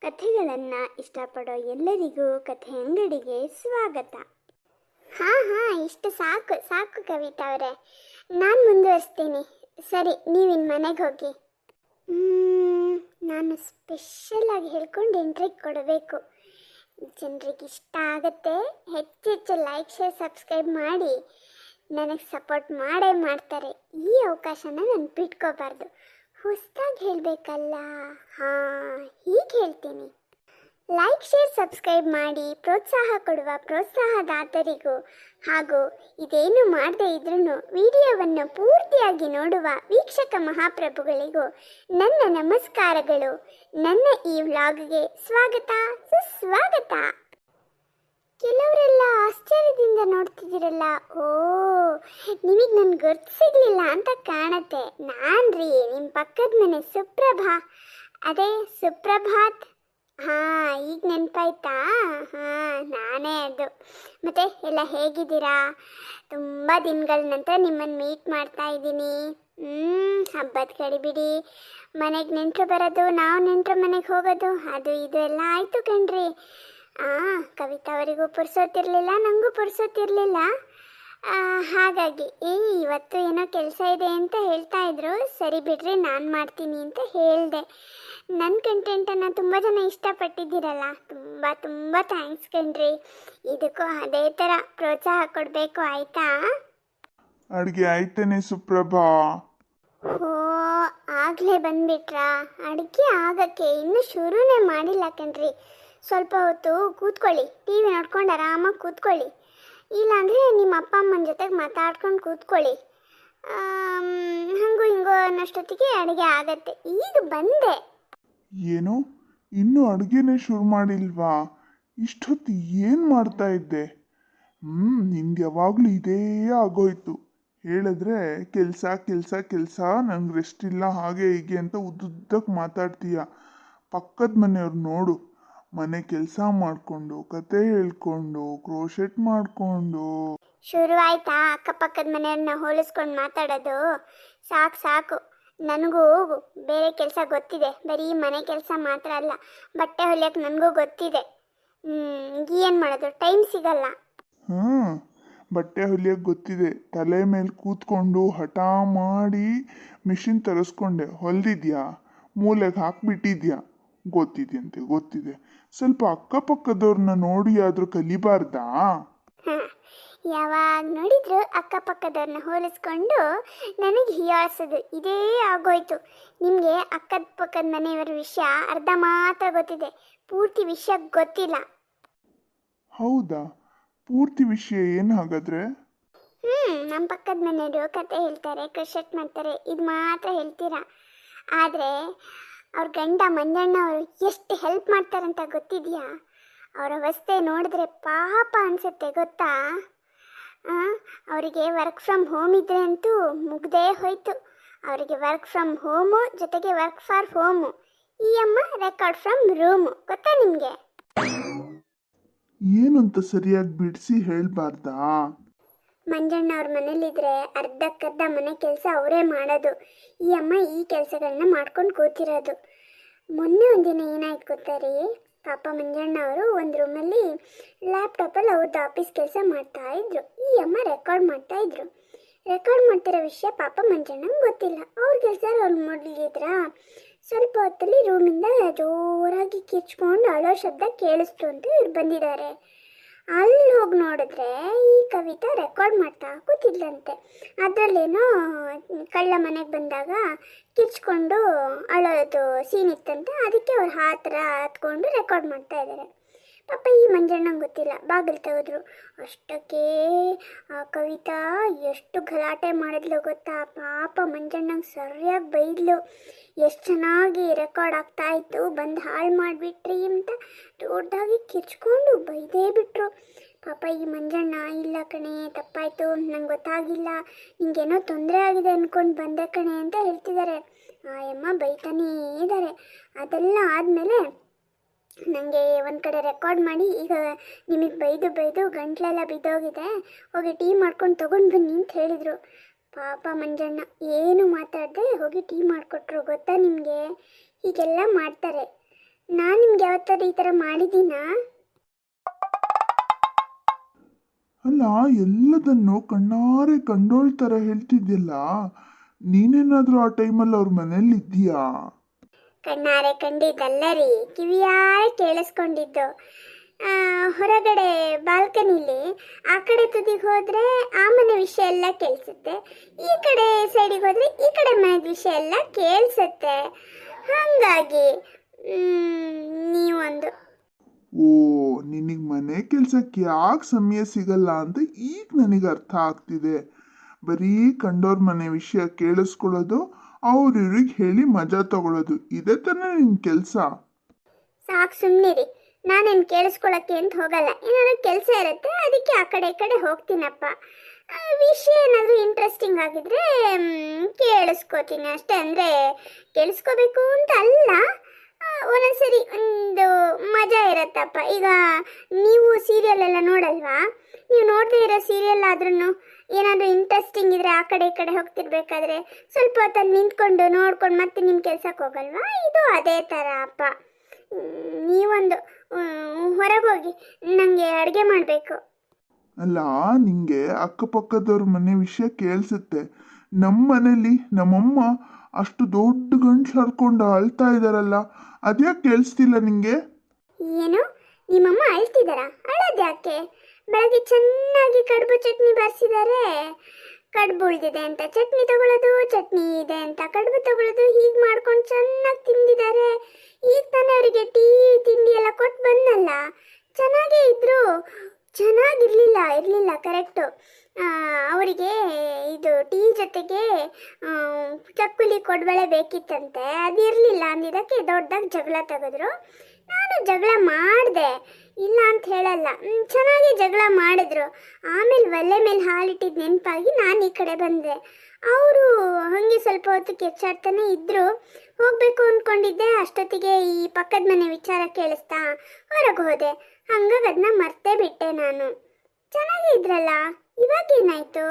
ಕಥೆಗಳನ್ನು ಇಷ್ಟಪಡೋ ಎಲ್ಲರಿಗೂ ಕಥೆ ಅಂಗಡಿಗೆ ಸ್ವಾಗತ. ಹಾಂ ಇಷ್ಟು ಸಾಕು ಸಾಕು ಕವಿತಾ ಅವರೇ, ನಾನು ಮುಂದುವರಿಸ್ತೀನಿ. ಸರಿ, ನೀವಿನ್ ಮನೆಗೆ ಹೋಗಿ. ನಾನು ಸ್ಪೆಷಲಾಗಿ ಹೇಳ್ಕೊಂಡು ಎಂಟ್ರಿಗೆ ಕೊಡಬೇಕು. ಜನರಿಗೆ ಇಷ್ಟ ಆಗುತ್ತೆ. ಹೆಚ್ಚೆಚ್ಚು ಲೈಕ್, ಶೇರ್, ಸಬ್ಸ್ಕ್ರೈಬ್ ಮಾಡಿ ನನಗೆ ಸಪೋರ್ಟ್ ಮಾಡೇ ಮಾಡ್ತಾರೆ. ಈ ಅವಕಾಶನ ನಾನು ಬಿಟ್ಕೋಬಾರ್ದು. ಹೊಸದಾಗಿ ಹೇಳಬೇಕಲ್ಲ, ಹಾಂ ಹೀಗೆ ಹೇಳ್ತೀನಿ. ಲೈಕ್, ಶೇರ್, ಸಬ್ಸ್ಕ್ರೈಬ್ ಮಾಡಿ ಪ್ರೋತ್ಸಾಹ ಕೊಡುವ ಪ್ರೋತ್ಸಾಹದಾತರಿಗೂ ಹಾಗೂ ಇದೇನು ಮಾಡದೇ ಇದ್ರೂ ವಿಡಿಯೋವನ್ನು ಪೂರ್ತಿಯಾಗಿ ನೋಡುವ ವೀಕ್ಷಕ ಮಹಾಪ್ರಭುಗಳಿಗೂ ನನ್ನ ನಮಸ್ಕಾರಗಳು. ನನ್ನ ಈ ವ್ಲಾಗ್ಗೆ ಸ್ವಾಗತ, ಸುಸ್ವಾಗತ. ಕೆಲವರೆಲ್ಲ ಆಶ್ಚರ್ಯದಿಂದ ನೋಡ್ತಿದ್ದೀರಲ್ಲ. ಓ, ನಿಮಗೆ ನನ್ಗೆ ಗೊತ್ತು ಸಿಗಲಿಲ್ಲ ಅಂತ ಕಾಣತ್ತೆ. ನಾನ್ರಿ ನಿಮ್ಮ ಪಕ್ಕದ ಮನೆ ಸುಪ್ರಭಾ. ಅದೇ ಸುಪ್ರಭಾತ್. ಹಾಂ, ಈಗ ನೆನಪಾಯ್ತಾ? ಹಾಂ, ನಾನೇ ಅದು. ಮತ್ತೆ ಎಲ್ಲ ಹೇಗಿದ್ದೀರಾ? ತುಂಬ ದಿನಗಳ ನಂತರ ನಿಮ್ಮನ್ನು ಮೀಟ್ ಮಾಡ್ತಾ ಇದ್ದೀನಿ. ಹಬ್ಬದ ಕಡಿಬಿಡಿ, ಮನೆಗೆ ನೆಂಟರು ಬರೋದು, ನಾವು ನೆಂಟರು ಮನೆಗೆ ಹೋಗೋದು, ಅದು ಇದು ಎಲ್ಲ ಆಯಿತು ಕಣ್ರಿ. ಕವಿತಾ ಅವರಿಗೂ ಪುರ್ಸೋತಿರ್ಲಿಲ್ಲ, ನನಗೂ ಪುರ್ಸೋತಿರ್ಲಿಲ್ಲ. ಹಾಗಾಗಿ ಇವತ್ತು ಏನೋ ಕೆಲಸ ಇದೆ ಅಂತ ಹೇಳ್ತಾ ಇದ್ರು. ಸರಿ ಬಿಡ್ರಿ, ನಾನು ಮಾಡ್ತೀನಿ ಅಂತ ಹೇಳಿದೆ. ನನ್ನ ಕಂಟೆಂಟನ್ನು ತುಂಬ ಜನ ಇಷ್ಟಪಟ್ಟಿದ್ದೀರಲ್ಲ, ತುಂಬ ತುಂಬ ಥ್ಯಾಂಕ್ಸ್ ಕಣ್ರಿ. ಇದಕ್ಕೂ ಅದೇ ಥರ ಪ್ರೋತ್ಸಾಹ ಕೊಡಬೇಕು, ಆಯಿತಾ? ಅಡುಗೆ ಆಯ್ತೇನೆ ಸುಪ್ರಭಾ? ಓ, ಆಗಲೇ ಬಂದ್ಬಿಟ್ರಾ? ಅಡುಗೆ ಆಗಕ್ಕೆ ಇನ್ನೂ ಶುರುನೇ ಮಾಡಿಲ್ಲ ಕಣ್ರಿ. ಸ್ವಲ್ಪ ಹೊತ್ತು ಕೂತ್ಕೊಳ್ಳಿ, ಟಿ ವಿ ನೋಡ್ಕೊಂಡು ಆರಾಮಾಗಿ ಕೂತ್ಕೊಳ್ಳಿ. ಇಲ್ಲಾಂದರೆ ನಿಮ್ಮ ಅಪ್ಪ ಅಮ್ಮನ ಜೊತೆಗೆ ಮಾತಾಡ್ಕೊಂಡು ಕೂತ್ಕೊಳ್ಳಿ. ಹಂಗೂ ಹಿಂಗೋ ಅನ್ನೋಷ್ಟೊತ್ತಿಗೆ ಅಡುಗೆ ಆಗತ್ತೆ. ಈಗ ಬಂದೆ. ಏನು, ಇನ್ನೂ ಅಡುಗೆನೇ ಶುರು ಮಾಡಿಲ್ವಾ? ಇಷ್ಟೊತ್ತು ಏನು ಮಾಡ್ತಾ ಇದ್ದೆ? ನಿಂದು ಯಾವಾಗಲೂ ಇದೇ ಆಗೋಯ್ತು. ಹೇಳಿದ್ರೆ ಕೆಲಸ ಕೆಲಸ ಕೆಲಸ, ನಂಗೆ ರೆಸ್ಟ್ ಇಲ್ಲ, ಹಾಗೆ ಹೀಗೆ ಅಂತ ಉದ್ದುದ್ದಕ್ಕೆ ಮಾತಾಡ್ತೀಯ. ಪಕ್ಕದ ಮನೆಯವ್ರು ನೋಡು, ಮನೆ ಕೆಲಸ ಮಾಡಿಕೊಂಡು, ಕತೆ ಹೇಳ್ಕೊಂಡು, ಕ್ರೋಶೆಟ್ ಮಾಡಿಕೊಂಡು. ಶುರು ಆಯ್ತಾ ಅಕ್ಕಪಕ್ಕದ ಮನೆಯವ್ರನ್ನ ಹೋಲಿಸ್ಕೊಂಡು ಮಾತಾಡೋದು? ಸಾಕು ಸಾಕು. ನನಗೂ ಬೇರೆ ಕೆಲಸ ಗೊತ್ತಿದೆ, ಬರೀ ಮನೆ ಕೆಲಸ ಮಾತ್ರ ಅಲ್ಲ, ಬಟ್ಟೆ ಹೊಲಿಯೋಕೆ ನನಗೂ ಗೊತ್ತಿದೆ. ಏನು ಮಾಡೋದು, ಟೈಮ್ ಸಿಗಲ್ಲ. ಬಟ್ಟೆ ಹೊಲಿಯೋಕೆ ಗೊತ್ತಿದೆ, ತಲೆ ಮೇಲೆ ಕೂತ್ಕೊಂಡು ಹಠ ಮಾಡಿ ಮಿಷಿನ್ ತರಿಸ್ಕೊಂಡೆ, ಹೊಲಿದಿದ್ಯಾ? ಮೂಲೆಗೆ ಹಾಕ್ಬಿಟ್ಟಿದ್ಯಾ? ಗೊತ್ತಿದೆಯಂತೆ, ಗೊತ್ತಿದೆ. ಸ್ವಲ್ಪ ಅಕ್ಕಪಕ್ಕದವ್ರನ್ನ ನೋಡಿ ಆದರೂ ಕಲಿಬಾರ್ದಾ? ಯಾವಾಗ ನೋಡಿದ್ರು ಅಕ್ಕಪಕ್ಕದವ್ರನ್ನ ಹೋಲಿಸ್ಕೊಂಡು ನನಗೆ ಹೀಯಾಳ್ಸೋದು ಇದೇ ಆಗೋಯ್ತು. ನಿಮಗೆ ಅಕ್ಕದ ಪಕ್ಕದ ಮನೆಯವರ ವಿಷಯ ಅರ್ಧ ಮಾತ್ರ ಗೊತ್ತಿದೆ, ಪೂರ್ತಿ ವಿಷಯ ಗೊತ್ತಿಲ್ಲ. ಹೌದಾ? ಪೂರ್ತಿ ವಿಷಯ ಏನು ಹಾಗಾದ್ರೆ? ನಮ್ಮ ಪಕ್ಕದ ಮನೆಯವರು ಕತೆ ಹೇಳ್ತಾರೆ, ಕ್ರೋಶೆಟ್ ಮಾಡ್ತಾರೆ, ಇದು ಮಾತ್ರ ಹೇಳ್ತೀರಾ. ಆದರೆ ಅವ್ರ ಗಂಡ ಮಂಜಣ್ಣ ಅವರು ಎಷ್ಟು ಹೆಲ್ಪ್ ಮಾಡ್ತಾರಂತ ಗೊತ್ತಿದೆಯಾ? ಅವರ ಅವಸ್ಥೆ ನೋಡಿದ್ರೆ ಪಾಪ ಅನಿಸುತ್ತೆ, ಗೊತ್ತಾ? ಅವರಿಗೆ ವರ್ಕ್ ಫ್ರಮ್ ಹೋಮ್ ಇದ್ರೆ ಅಂತೂ ಮುಗ್ದೇ ಹೋಯ್ತು. ಅವರಿಗೆ ವರ್ಕ್ ಫ್ರಮ್ ಹೋಮು ಜೊತೆಗೆ ವರ್ಕ್ ಫಾರ್ ಹೋಮು, ಈ ಅಮ್ಮ ರೆಕಾರ್ಡ್ ಫ್ರಮ್ ರೂಮು, ಗೊತ್ತಾ ನಿಮಗೆ? ಏನು ಅಂತ ಸರಿಯಾಗಿ ಬಿಡಿಸಿ ಹೇಳ್ಬಾರ್ದಾ? ಮಂಜಣ್ಣ ಅವ್ರ ಮನೇಲಿದ್ರೆ ಅರ್ಧಕ್ಕರ್ಧ ಮನೆ ಕೆಲಸ ಅವರೇ ಮಾಡೋದು. ಈ ಅಮ್ಮ ಈ ಕೆಲಸಗಳನ್ನ ಮಾಡ್ಕೊಂಡು ಕೂತಿರೋದು. ಮೊನ್ನೆ ಒಂದಿನ ಏನಾಯ್ತು ಗೊತ್ತಾ ರೀ? ಪಾಪ ಮಂಜಣ್ಣ ಅವರು ಒಂದು ರೂಮಲ್ಲಿ ಲ್ಯಾಪ್ಟಾಪಲ್ಲಿ ಅವ್ರದ್ದು ಆಫೀಸ್ ಕೆಲಸ ಮಾಡ್ತಾಯಿದ್ರು. ಈ ಅಮ್ಮ ರೆಕಾರ್ಡ್ ಮಾಡ್ತಾಯಿದ್ರು. ರೆಕಾರ್ಡ್ ಮಾಡ್ತಿರೋ ವಿಷಯ ಪಾಪ ಮಂಜಣ್ಣಂಗೆ ಗೊತ್ತಿಲ್ಲ. ಅವ್ರ ಕೆಲಸ ಅವ್ರು ಮೊದಲಿದ್ರಾ, ಸ್ವಲ್ಪ ಹೊತ್ತಲ್ಲಿ ರೂಮಿಂದ ಜೋರಾಗಿ ಕಿರ್ಚ್ಕೊಂಡು ಅಳೋ ಶಬ್ದ ಕೇಳಿಸ್ತು ಅಂತ ಇವ್ರು ಬಂದಿದ್ದಾರೆ. ಅಲ್ಲಿ ಹೋಗಿ ನೋಡಿದ್ರೆ ಈ ಕವಿತಾ ರೆಕಾರ್ಡ್ ಮಾಡ್ತಾ ಕೂತಿದ್ಲಂತೆ. ಅದರಲ್ಲೇನೋ ಕಳ್ಳ ಮನೆಗೆ ಬಂದಾಗ ಕಿರ್ಚ್ಕೊಂಡು ಅಳೋದು ಸೀನ್ ಇತ್ತಂತೆ. ಅದಕ್ಕೆ ಅವ್ರು ಹತ್ರ ಹತ್ಕೊಂಡು ರೆಕಾರ್ಡ್ ಮಾಡ್ತಾ ಇದ್ದಾರೆ. ಪಾಪ ಈ ಮಂಜಣ್ಣಂಗೆ ಗೊತ್ತಿಲ್ಲ, ಬಾಗಿಲು ತೆಗೆದ್ರು. ಅಷ್ಟಕ್ಕೆ ಆ ಕವಿತಾ ಎಷ್ಟು ಗಲಾಟೆ ಮಾಡಿದ್ಲು ಗೊತ್ತಾ? ಪಾಪ ಮಂಜಣ್ಣಂಗೆ ಸರಿಯಾಗಿ ಬೈದ್ಲು. ಎಷ್ಟು ಚೆನ್ನಾಗಿ ರೆಕಾರ್ಡ್ ಆಗ್ತಾ ಇತ್ತು, ಬಂದು ಹಾಳು ಮಾಡಿಬಿಟ್ರಿ ಅಂತ ದೊಡ್ಡದಾಗಿ ಕಿರ್ಚ್ಕೊಂಡು ಬೈದೇ ಬಿಟ್ರು. ಪಾಪ ಈ ಮಂಜಣ್ಣ, ಇಲ್ಲ ಕಣೆ ತಪ್ಪಾಯಿತು, ನಂಗೆ ಗೊತ್ತಾಗಿಲ್ಲ, ನಿಂಗೇನೋ ತೊಂದರೆ ಆಗಿದೆ ಅಂದ್ಕೊಂಡು ಬಂದೆ ಕಣೆ ಅಂತ ಹೇಳ್ತಿದ್ದಾರೆ. ಆ ಅಮ್ಮ ಬೈತಾನೇ ಇದ್ದಾರೆ. ಅದೆಲ್ಲ ಆದಮೇಲೆ ನನಗೆ ಒಂದು ಕಡೆ ರೆಕಾರ್ಡ್ ಮಾಡಿ, ಈಗ ನಿಮಗೆ ಬೈದು ಬೈದು ಗಂಟ್ಲೆಲ್ಲ ಬಿದ್ದೋಗಿದೆ, ಹೋಗಿ ಟೀ ಮಾಡ್ಕೊಂಡು ತೊಗೊಂಡು ಬನ್ನಿ ಅಂತ ಹೇಳಿದರು. ಪಾಪ ಮಂಜಣ್ಣ ಏನು ಮಾತಾಡದೆ ಹೋಗಿ ಟೀ ಮಾಡಿಕೊಟ್ರು. ಗೊತ್ತಾ ನಿಮಗೆ? ಹೀಗೆಲ್ಲ ಮಾಡ್ತಾರೆ. ನಾನು ನಿಮ್ಗೆ ಯಾವತ್ತಾರು ಈ ಥರ ಮಾಡಿದ್ದೀನಾ? ಅಲ್ಲ, ಎಲ್ಲದನ್ನು ಕಣ್ಣಾರೆ ಕಂಡೋಳ್ ಥರ ಹೇಳ್ತಿದ್ಯಲ್ಲ, ನೀನೇನಾದರೂ ಆ ಟೈಮಲ್ಲಿ ಅವ್ರ ಮನೇಲಿ ಇದ್ದೀಯಾ? ಕಣ್ಣಾರೆ ಕಂಡಿದ್ದಲ್ಲ ರೀ, ಕಿವಿಯಾರೆ ಕೇಳಿಸ್ಕೊಂಡಿದ್ದು. ಹೊರಗಡೆ ಬಾಲ್ಕನಿಲಿ ಆ ಕಡೆ ತುದಿಗೆ ಹೋದರೆ ಆ ಮನೆ ವಿಷಯ ಎಲ್ಲ ಕೇಳಿಸುತ್ತೆ, ಈ ಕಡೆ ಸೈಡಿಗೆ ಹೋದರೆ ಈ ಕಡೆ ಮನೆ ವಿಷಯ ಎಲ್ಲ ಕೇಳಿಸುತ್ತೆ. ಹಾಗಾಗಿ ನೀವೊಂದು. ಓ, ನಿನಗೆ ಮನೆ ಕೆಲ್ಸಕ್ಕೆ ಯಾಕೆ ಸಮಯ ಸಿಗಲ್ಲ ಅಂತ ಈಗ ನನಗೆ ಅರ್ಥ ಆಗ್ತಿದೆ. ಬರೀ ಕಂಡೋರ್ ಮನೆ ವಿಷಯ ಕೇಳಿಸ್ಕೊಳ್ಳೋದು, ಅವ್ರಿವ್ರಿಗೆ ಹೇಳಿ ಮಜಾ ತಗೊಳ್ಳೋದು, ಇದೇ ತಾನೇ ನಿನ್ನ ಕೆಲಸ. ಸಾಕು ಸುಮ್ಮನಿರಿ, ನಾನೇನು ಕೇಳಿಸ್ಕೊಳಕ್ಕೆ ಅಂತ ಹೋಗಲ್ಲ. ಏನಾದ್ರು ಕೆಲಸ ಇರುತ್ತೆ, ಅದಕ್ಕೆ ಆ ಕಡೆ ಈ ಕಡೆ ಹೋಗ್ತೀನಪ್ಪ. ವಿಷಯ ಏನಾದರೂ ಇಂಟ್ರೆಸ್ಟಿಂಗ್ ಆಗಿದ್ರೆ ಕೇಳಿಸ್ಕೋತೀನಿ ಅಷ್ಟೇ. ಅಂದರೆ ಕೇಳಿಸ್ಕೋಬೇಕು ಅಂತ ಅಲ್ಲ, ಒಂದೊಂದ್ಸರಿ ಒಂದು ಮಜಾ ಇರತ್ತಪ್ಪ. ಈಗ ನೀವು ಸೀರಿಯಲ್ ಎಲ್ಲ ನೋಡಲ್ವಾ? ನೀವು ನೋಡದೇ ಇರೋ ಸೀರಿಯಲ್ ಆದ್ರೂ ಏನಾದರೂ ಇಂಟ್ರೆಸ್ಟಿಂಗ್ ಇದ್ರೆ ಆ ಕಡೆ ಈ ಕಡೆ ಹೋಗ್ತಿರ್ಬೇಕಾದ್ರೆ ಸ್ವಲ್ಪ ಹೊತ್ತಲ್ಲಿ ನಿಂತ್ಕೊಂಡು ನೋಡ್ಕೊಂಡು ಮತ್ತೆ ನಿಮ್ಮ ಕೆಲ್ಸಕ್ಕೆ ಹೋಗಲ್ವಾ? ಇದು ಅದೇ ಥರ ಅಪ್ಪ. ನೀವೊಂದು ಹೊರಗೆ ಹೋಗಿ, ನನಗೆ ಅಡುಗೆ ಮಾಡಬೇಕು. ಅಲ್ಲ, ನಿಂಗೆ ಅಕ್ಕಪಕ್ಕದವ್ರ ಮನೆ ವಿಷಯ ಕೇಳಿಸುತ್ತೆ. ನಮ್ಮ ಮನೇಲಿ ನಮ್ಮಮ್ಮ ಅಷ್ಟು ದೊಡ್ಡ ಗಂಟ್ಲು ಹರ್ಕೊಂಡು ಅಳ್ತಾ ಇದ್ದಾರಲ್ಲ, ಅದ್ಯಾಕೆ ಕೇಳಿಸ್ತಿಲ್ಲ ನಿಂಗೆ? ಏನು, ನಿಮ್ಮಮ್ಮ ಅಳ್ತಿದ್ದಾರಾ? ಅಳೋದು ಯಾಕೆ? ಬೆಳಗ್ಗೆ ಚೆನ್ನಾಗಿ ಕಡುಬು ಚಟ್ನಿ ಬಾರಿಸಿದ್ದಾರೆ, ಕಡುಬು ಉಳಿದಿದೆ ಅಂತ ಚಟ್ನಿ ತಗೊಳ್ಳೋದು, ಚಟ್ನಿ ಇದೆ ಅಂತ ಕಡುಬು ತಗೊಳ್ಳೋದು, ಹೀಗೆ ಮಾಡ್ಕೊಂಡು ಚೆನ್ನಾಗಿ ತಿಂದಿದ್ದಾರೆ. ಈಗ ತಾನೇ ಅವರಿಗೆ ಟೀ ತಿಂಡಿ ಎಲ್ಲ ಕೊಟ್ಟು ಬಂದಲ್ಲ, ಚೆನ್ನಾಗೇ ಇದ್ರು. ಇರಲಿಲ್ಲ ಕರೆಕ್ಟು. ಅವರಿಗೆ ಇದು ಟೀ ಜೊತೆಗೆ ಚಕ್ಕುಲಿ ಕೊಡಬಳೆ ಬೇಕಿತ್ತಂತೆ, ಅದಿರಲಿಲ್ಲ ಅಂದಿದ್ದಕ್ಕೆ ದೊಡ್ಡದಾಗಿ ಜಗಳ ತೆಗೆದ್ರು. ನಾನು ಜಗಳ ಮಾಡಿದೆ, ಇಲ್ಲ ಅಂತ ಹೇಳಲ್ಲ, ಚೆನ್ನಾಗಿ ಜಗಳ ಮಾಡಿದ್ರು. ಆಮೇಲೆ ಒಲೆ ಮೇಲೆ ಹಾಲಿಟ್ಟಿದ್ದು ನೆನಪಾಗಿ ನಾನು ಈ ಕಡೆ ಬಂದೆ. ಅವರು ಹಾಗೆ ಸ್ವಲ್ಪ ಹೊತ್ತು ಕಿರ್ಚಾಡ್ತಾನೆ ಇದ್ದರು. ಹೋಗಬೇಕು ಅಂದ್ಕೊಂಡಿದ್ದೆ, ಅಷ್ಟೊತ್ತಿಗೆ ಈ ಪಕ್ಕದ ಮನೆ ವಿಚಾರ ಕೇಳಿಸ್ತಾ ಹೊರಗೆ ಹೋದೆ. ಹಂಗಾಗಿ ಅದನ್ನ ಮರ್ತೇ ಬಿಟ್ಟೆ ನಾನು. ಚೆನ್ನಾಗೇ ಇದ್ರಲ್ಲ, ಇವಾಗೇನಾಯ್ತು?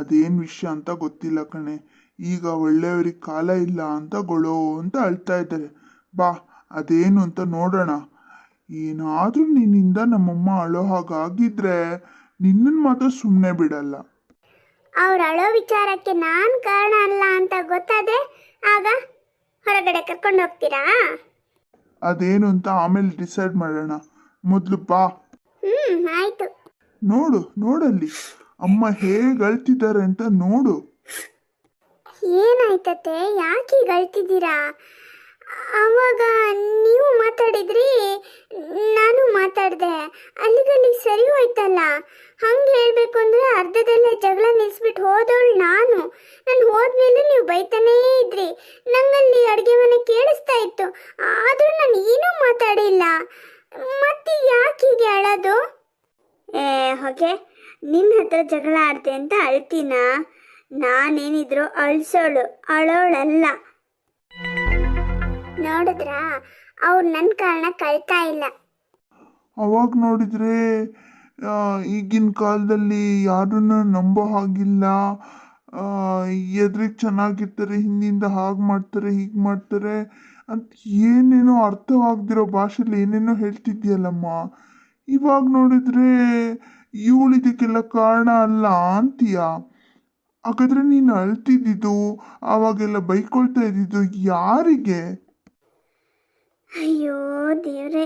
ಅದೇನು ವಿಷಯ ಅಂತ ಗೊತ್ತಿಲ್ಲ ಕಣೆ. ಈಗ ಒಳ್ಳೆಯವ್ರಿಗೆ ಕಾಲ ಇಲ್ಲ ಅಂತ ಗೊಳೋ ಅಂತ ಅಳ್ತಾ ಇದ್ದಾರೆ. ಬಾ, ಅದೇನು ಅಂತ ನೋಡೋಣ. ಏನಾದರೂ ನಿನ್ನಿಂದ ನಮ್ಮಮ್ಮ ಅಳೋ ಹಾಗಾಗಿದ್ರೆ ನಿನ್ನನ್ನು ಮಾತ್ರ ಸುಮ್ಮನೆ ಬಿಡಲ್ಲ. ಅವ್ರು ಅಳೋ ವಿಚಾರಕ್ಕೆ ನಾನು ಕಾರಣ ಅಲ್ಲ ಅಂತ ಗೊತ್ತಾದ್ರೆ ಆಗ ಹೊರಗಡೆ ಕರ್ಕೊಂಡು ಹೋಗ್ತೀರಾ? ಅದೇನು ಅಂತ ಆಮೇಲೆ ಡಿಸೈಡ್ ಮಾಡೋಣ. ಮೊದಲು ಬಾ. ಆಯ್ತು. ನೋಡಲ್ಲಿ ಅಮ್ಮ ಹೇಗೆ ಅಳ್ತಿದ್ದಾರೆ ಅಂತ ನೋಡು. ಏನಾಯ್ತತೆ? ಯಾಕೆ ಈಗ ಅಳ್ತಿದ್ದೀರಾ? ಅವಾಗ ನೀವು ಮಾತಾಡಿದ್ರಿ, ನಾನು ಮಾತಾಡಿದೆ, ಅಲ್ಲಿಗಲ್ಲಿಗೆ ಸರಿ ಹೋಯ್ತಲ್ಲ. ಹಂಗೆ ಹೇಳಬೇಕು ಅಂದರೆ ಅರ್ಧದಲ್ಲೇ ಜಗಳ ನಿಲ್ಲಿಸ್ಬಿಟ್ಟು ಹೋದವಳು ನಾನು ಹೋದ್ಮೇಲೆ ನೀವು ಬೈತಾನೇ ಇದ್ರಿ. ನಂಗಲ್ಲಿ ಅಡುಗೆ ಮನೆ ಕೇಳಿಸ್ತಾ ಇತ್ತು, ಆದರೂ ನಾನು ಏನೂ ಮಾತಾಡಿಲ್ಲ. ಮತ್ತೆ ಯಾಕೆ ಹೀಗೆ ಅಳೋದು? ಹೊಗೆ, ನಿನ್ನ ಹತ್ರ ಜಗಳ ಆಡ್ತೆ ಅಂತ ಅಳ್ತೀನ? ನಾನೇನಿದ್ರು ಅಳೋಳಲ್ಲ. ನೋಡಿದ್ರಾ, ಅವ್ರು ನನ್ನ ಕಾರಣ ಕಳ್ತಾ ಇಲ್ಲ. ಅವಾಗ ನೋಡಿದ್ರೆ ಈಗಿನ ಕಾಲದಲ್ಲಿ ಯಾರನ್ನ ನಂಬೋ ಹಾಗಿಲ್ಲ. ಎದುರಿಗೆ ಚೆನ್ನಾಗಿರ್ತಾರೆ, ಹಿಂದಿಂದ ಹಾಗೆ ಮಾಡ್ತಾರೆ, ಹೀಗೆ ಮಾಡ್ತಾರೆ ಅಂತ ಏನೇನೋ ಅರ್ಥವಾಗ್ದಿರೋ ಭಾಷೆಲಿ ಏನೇನೋ ಹೇಳ್ತಿದ್ಯಲ್ಲಮ್ಮ. ಇವಾಗ ನೋಡಿದ್ರೆ ಇವಳು ಇದಕ್ಕೆಲ್ಲ ಕಾರಣ ಅಲ್ಲ ಅಂತೀಯ. ಹಾಗಾದ್ರೆ ನೀನು ಅಳ್ತಿದ್ದಿದ್ದು, ಆವಾಗೆಲ್ಲ ಬೈಕೊಳ್ತಾ ಇದ್ದಿದ್ದು ಯಾರಿಗೆ? ಅಯ್ಯೋ ದೇವ್ರೆ,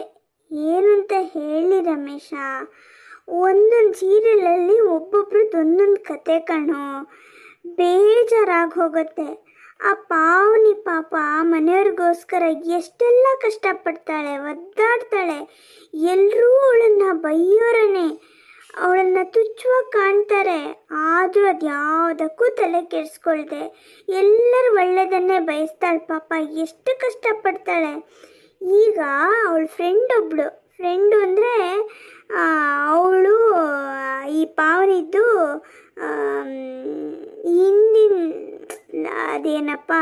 ಏನಂತ ಹೇಳಿ ರಮೇಶ. ಒಂದೊಂದು ಸೀರಿಯಲಲ್ಲಿ ಒಬ್ಬೊಬ್ರದ್ದು ಒಂದೊಂದು ಕತೆ ಕಣೋ, ಬೇಜಾರಾಗಿ ಹೋಗುತ್ತೆ. ಆ ಪಾವನಿ ಪಾಪ ಮನೆಯವ್ರಿಗೋಸ್ಕರ ಎಷ್ಟೆಲ್ಲ ಕಷ್ಟಪಡ್ತಾಳೆ, ಒದ್ದಾಡ್ತಾಳೆ. ಎಲ್ಲರೂ ಅವಳನ್ನು ಬೈಯೋರನೆ, ಅವಳನ್ನು ತುಚ್ಛವಾಗಿ ಕಾಣ್ತಾರೆ. ಆದರೂ ಅದು ಯಾವುದಕ್ಕೂ ತಲೆ ಕೆಡಿಸ್ಕೊಳ್ದೆ ಎಲ್ಲರೂ ಒಳ್ಳೆಯದನ್ನೇ ಬಯಸ್ತಾಳೆ. ಪಾಪ ಎಷ್ಟು ಕಷ್ಟಪಡ್ತಾಳೆ. ಈಗ ಅವಳ ಫ್ರೆಂಡು ಅಂದರೆ ಅವಳು ಈ ಪಾವನಿದ್ದು ಹಿಂದಿನ ಅದೇನಪ್ಪ,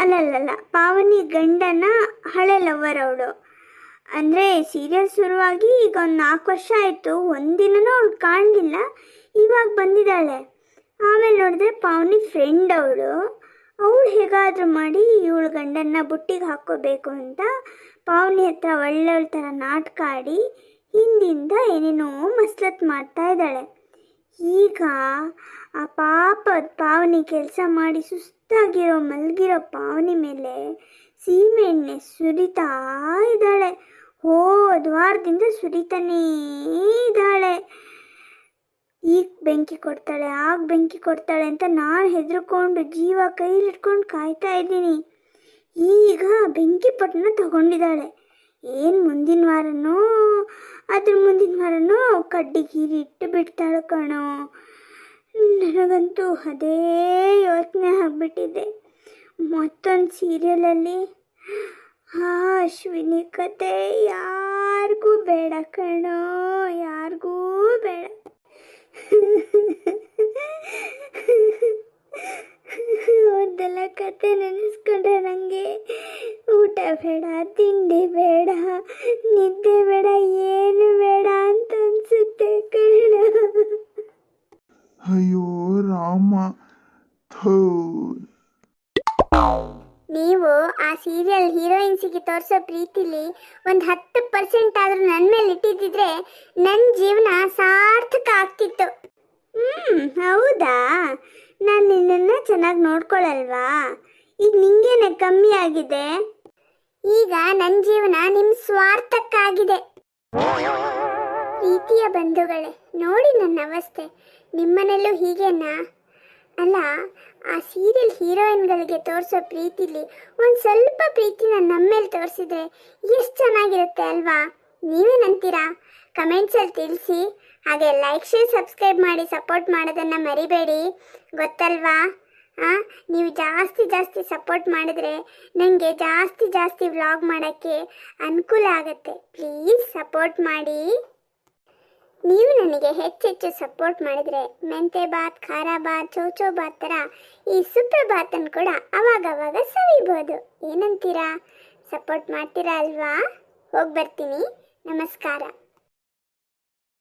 ಅಲ್ಲಲ್ಲ, ಪಾವನಿ ಗಂಡನ ಹಳೆ ಲವರ್ ಅವಳು. ಅಂದರೆ ಸೀರಿಯಲ್ ಶುರುವಾಗಿ ಈಗ ಒಂದು 4 ವರ್ಷ ಆಯಿತು. ಒಂದಿನನೂ ಅವಳು ಕಾಣಲಿಲ್ಲ, ಇವಾಗ ಬಂದಿದ್ದಾಳೆ. ಆಮೇಲೆ ನೋಡಿದ್ರೆ ಪಾವನಿ ಫ್ರೆಂಡ್ ಅವಳು ಹೇಗಾದರೂ ಮಾಡಿ ಇವಳು ಗಂಡನ್ನ ಬುಟ್ಟಿಗೆ ಹಾಕ್ಕೋಬೇಕು ಅಂತ ಪಾವನಿ ಹತ್ರ ಒಳ್ಳೆ ಥರ ನಾಟಕ ಆಡಿ ಹಿಂದಿಂದ ಏನೇನೋ ಮಸ್ಲತ್ ಮಾಡ್ತಾ ಇದ್ದಾಳೆ. ಈಗ ಆ ಪಾವನಿ ಕೆಲಸ ಮಾಡಿ ಸುಸ್ತಾಗಿರೋ ಮಲಗಿರೋ ಪಾವನಿ ಮೇಲೆ ಸೀಮೆ ಎಣ್ಣೆ ಸುರಿತಾ ಇದ್ದಾಳೆ. ಹೋದ ವಾರದಿಂದ ಸುರಿತಾನೇ ಇದ್ದಾಳೆ. ಈಗ ಬೆಂಕಿ ಕೊಡ್ತಾಳೆ, ಆಗ ಬೆಂಕಿ ಕೊಡ್ತಾಳೆ ಅಂತ ನಾನು ಹೆದರ್ಕೊಂಡು ಜೀವ ಕೈಲಿಟ್ಕೊಂಡು ಕಾಯ್ತಾ ಇದ್ದೀನಿ. ಈಗ ಬೆಂಕಿ ಪಟ್ಟಣ ತಗೊಂಡಿದ್ದಾಳೆ. ಏನು ಮುಂದಿನ ವಾರನೋ ಅದ್ರ ಮುಂದಿನ ವಾರನೋ ಕಡ್ಡಿ ಗೀರಿ ಇಟ್ಟು ಬಿಡ್ತಾಳೆ ಕಣೋ. ನನಗಂತೂ ಅದೇ ಯೋಚನೆ ಆಗಿಬಿಟ್ಟಿದೆ. ಮತ್ತೊಂದು ಸೀರಿಯಲಲ್ಲಿ ಆ ಅಶ್ವಿನಿ ಕತೆ ಯಾರಿಗೂ ಬೇಡ ಕಣೋ, ಯಾರಿಗೂ ಬೇಡ. ಒಂದೆಲ್ಲ ಕತೆ ನೆನೆಸ್ಕೊಂಡ್ರೆ ನನಗೆ ಊಟ ಬೇಡ, ತಿಂಡಿ ಬೇಡ, ನಿದ್ದೆ ಬೇಡ, ಏನು ಬೇಡ ಅಂತ ಅನ್ಸುತ್ತೆ ಕಣ. ಅಯ್ಯೋ ರಾಮ, ಥೂ. ನೀವು ಆ ಸೀರಿಯಲ್ ಹೀರೋಯಿನ್ಸಿಗೆ ತೋರಿಸೋ ಪ್ರೀತಿಲಿ ಒಂದು 10% ಆದರೂ ನನ್ನ ಮೇಲೆ ಇಟ್ಟಿದ್ದಿದ್ರೆ ನನ್ನ ಜೀವನ ಸಾರ್ಥಕ ಆಗ್ತಿತ್ತು. ಹೌದಾ? ನಾನು ನಿನ್ನನ್ನು ಚೆನ್ನಾಗಿ ನೋಡ್ಕೊಳ್ಳಲ್ವಾ? ಈಗ ನಿಂಗೇನೆ ಕಮ್ಮಿ ಆಗಿದೆ. ಈಗ ನನ್ನ ಜೀವನ ನಿಮ್ಮ ಸ್ವಾರ್ಥಕ್ಕಾಗಿದೆ. ಪ್ರೀತಿಯ ಬಂಧುಗಳೇ, ನೋಡಿ ನನ್ನ ಅವಸ್ಥೆ. ನಿಮ್ಮನೆಲ್ಲೂ ಹೀಗೇನಾ? ಅಲ್ಲ, ಆ ಸೀರಿಯಲ್ ಹೀರೋಯಿನ್ಗಳಿಗೆ ತೋರಿಸೋ ಪ್ರೀತಿಲಿ ಒಂದು ಸ್ವಲ್ಪ ಪ್ರೀತಿನ ನಮ್ಮ ಮೇಲೆ ತೋರಿಸಿದ್ರೆ ಎಷ್ಟು ಚೆನ್ನಾಗಿರುತ್ತೆ ಅಲ್ವಾ? ನೀವೇನಂತೀರಾ? ಕಮೆಂಟ್ಸಲ್ಲಿ ತಿಳಿಸಿ. ಹಾಗೆ ಲೈಕ್, ಶೇರ್, ಸಬ್ಸ್ಕ್ರೈಬ್ ಮಾಡಿ ಸಪೋರ್ಟ್ ಮಾಡೋದನ್ನು ಮರಿಬೇಡಿ. ಗೊತ್ತಲ್ವಾ? ನೀವು ಜಾಸ್ತಿ ಸಪೋರ್ಟ್ ಮಾಡಿದ್ರೆ ನನಗೆ ಜಾಸ್ತಿ ವ್ಲಾಗ್ ಮಾಡೋಕ್ಕೆ ಅನುಕೂಲ ಆಗುತ್ತೆ. ಪ್ಲೀಸ್ ಸಪೋರ್ಟ್ ಮಾಡಿ. ನೀವು ನನಗೆ ಹೆಚ್ಚೆಚ್ಚು ಸಪೋರ್ಟ್ ಮಾಡಿದರೆ ಮೆಂತೆ ಬಾತ್, ಖಾರ ಬಾತ್, ಚೌಚೌ ಬಾತ್ ಥರ ಈ ಸುಪ್ರಭಾತನ್ನು ಕೂಡ ಅವಾಗವಾಗ ಸವಿಬೋದು. ಏನಂತೀರಾ? ಸಪೋರ್ಟ್ ಮಾಡ್ತೀರಾ ಅಲ್ವಾ? ಹೋಗಿ ಬರ್ತೀನಿ. ನಮಸ್ಕಾರ.